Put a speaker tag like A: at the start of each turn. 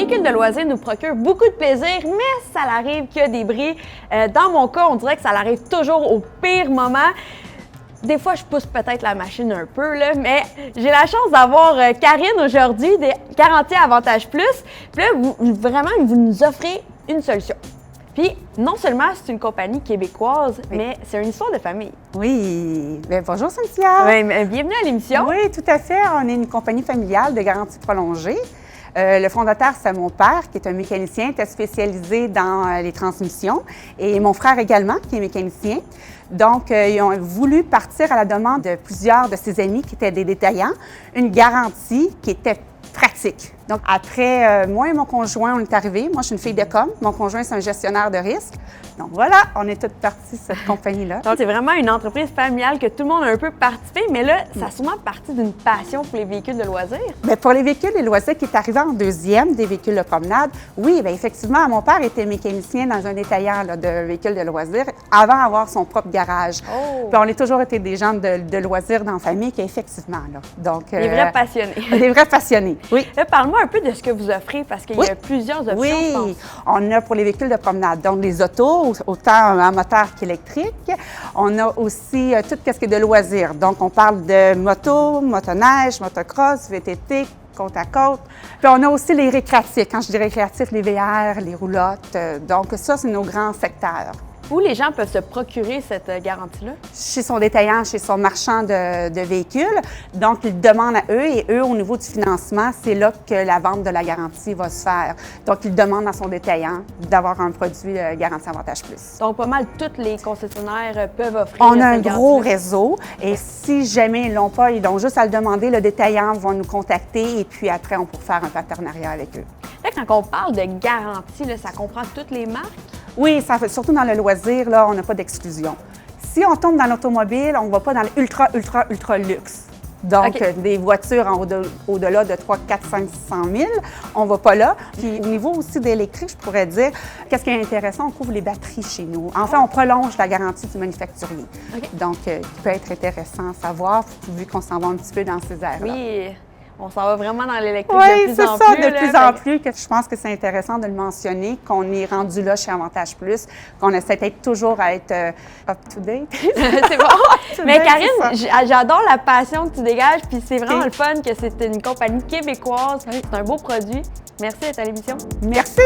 A: véhicule de loisirs nous procure beaucoup de plaisir, mais ça arrive qu'il y a des bris. Dans mon cas, on dirait que ça arrive toujours au pire moment. Des fois, je pousse peut-être la machine un peu, là, mais j'ai la chance d'avoir Karine aujourd'hui des Garantie Avantage Plus. Puis là, vous nous offrez une solution. Puis, non seulement c'est une compagnie québécoise, oui, mais c'est une histoire de famille.
B: Oui. Bien, bonjour Cynthia.
A: Oui, bienvenue à l'émission.
B: Oui, tout à fait. On est une compagnie familiale de garantie prolongée. Le fondateur, c'est mon père, qui est un mécanicien, était spécialisé dans les transmissions, et mon frère également, qui est mécanicien. Donc, ils ont voulu partir à la demande de plusieurs de ses amis qui étaient des détaillants, une garantie qui était pratique. Donc, après, moi et mon conjoint, on est arrivés. Moi, je suis une fille de com. Mon conjoint, c'est un gestionnaire de risque. Donc, voilà, on est toutes parties de cette compagnie-là.
A: Donc, c'est vraiment une entreprise familiale que tout le monde a un peu participé, mais là, ça a sûrement parti d'une passion pour les véhicules de loisirs.
B: Bien, pour les véhicules de loisirs qui est arrivé en deuxième, des véhicules de promenade, oui, bien, effectivement, mon père était mécanicien dans un détaillant là, de véhicules de loisirs avant d'avoir son propre garage.
A: Oh.
B: Puis, on a toujours été des gens de loisirs dans la famille, effectivement, là. Donc,
A: des vrais passionnés.
B: Des vrais passionnés, oui.
A: Là, parle-moi un peu de ce que vous offrez, parce qu'il y a plusieurs options,
B: oui,
A: je pense.
B: On a pour les véhicules de promenade, donc les autos, autant en moteur qu'électrique. On a aussi tout ce qui est de loisirs. Donc, on parle de moto, motoneige, motocross, VTT, côte à côte. Puis, on a aussi les récréatifs. Quand je dis récréatifs, les VR, les roulottes. Donc, ça, c'est nos grands secteurs.
A: Où les gens peuvent se procurer cette garantie-là?
B: Chez son détaillant, chez son marchand de véhicules. Donc, ils demandent à eux et eux, au niveau du financement, c'est là que la vente de la garantie va se faire. Donc, ils demandent à son détaillant d'avoir un produit Garantie Avantage Plus.
A: Donc, pas mal tous les concessionnaires peuvent offrir
B: On a un
A: cette
B: gros réseau et si jamais ils l'ont pas, ils ont juste à le demander, le détaillant va nous contacter et puis après, on pourra faire un partenariat avec eux.
A: Là, quand on parle de garantie, là, ça comprend toutes les marques?
B: Oui, ça fait, surtout dans le loisir, là, on n'a pas d'exclusion. Si on tombe dans l'automobile, on ne va pas dans le ultra luxe. Donc, des voitures au-delà de 3, 4, 5, 600 000, on ne va pas là. Puis, au niveau aussi d'électrique, je pourrais dire, qu'est-ce qui est intéressant, on couvre les batteries chez nous. Enfin, on prolonge la garantie du manufacturier. Donc, qui peut être intéressant à savoir, vu qu'on s'en va un petit peu dans ces aires-là.
A: Oui. On s'en va vraiment dans l'électrique
B: de
A: plus en plus.
B: Oui, c'est ça, de plus en plus. Que je pense que c'est intéressant de le mentionner, qu'on est rendu là chez Avantage Plus, qu'on essaie d'être toujours à être up-to-date.
A: C'est bon. Mais Karine, j'adore la passion que tu dégages, puis c'est vraiment le fun que c'est une compagnie québécoise. C'est un beau produit. Merci d'être à l'émission.
B: Merci!